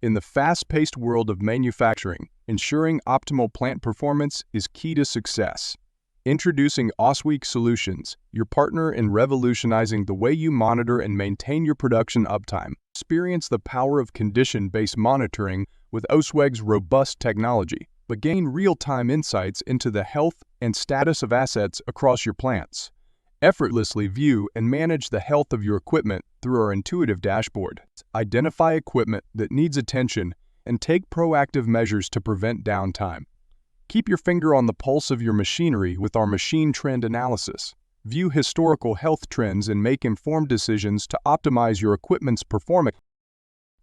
In the fast-paced world of manufacturing, ensuring optimal plant performance is key to success. Introducing Ausweg Solutions, your partner in revolutionizing the way you monitor and maintain your production uptime. Experience the power of condition-based monitoring with Ausweg's robust technology, but gain real-time insights into the health and status of assets across your plants. Effortlessly view and manage the health of your equipment through our intuitive dashboard. Identify equipment that needs attention and take proactive measures to prevent downtime. Keep your finger on the pulse of your machinery with our machine trend analysis. View historical health trends and make informed decisions to optimize your equipment's performance.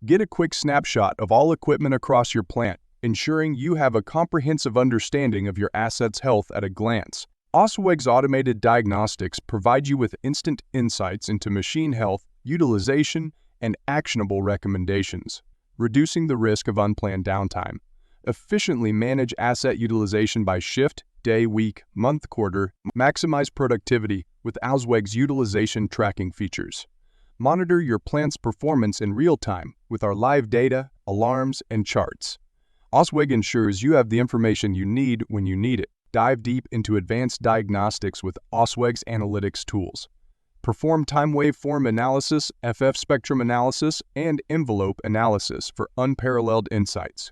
Get a quick snapshot of all equipment across your plant, ensuring you have a comprehensive understanding of your asset's health at a glance. Ausweg's automated diagnostics provide you with instant insights into machine health, utilization, and actionable recommendations, reducing the risk of unplanned downtime. Efficiently manage asset utilization by shift, day, week, month, quarter. Maximize productivity with Ausweg's utilization tracking features. Monitor your plant's performance in real time with our live data, alarms, and charts. Ausweg ensures you have the information you need when you need it. Dive deep into advanced diagnostics with Ausweg's analytics tools. Perform time waveform analysis, FF spectrum analysis, and envelope analysis for unparalleled insights.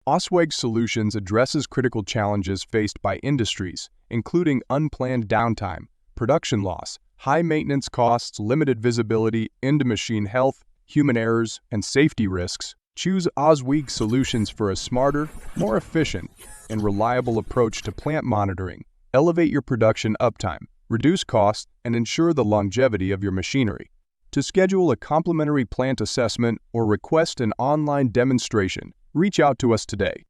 Ausweg Solutions addresses critical challenges faced by industries, including unplanned downtime, production loss, high maintenance costs, limited visibility into machine health, human errors, and safety risks. Choose Ausweg Solutions for a smarter, more efficient, and reliable approach to plant monitoring. Elevate your production uptime, reduce costs, and ensure the longevity of your machinery. To schedule a complimentary plant assessment or request an online demonstration, reach out to us today.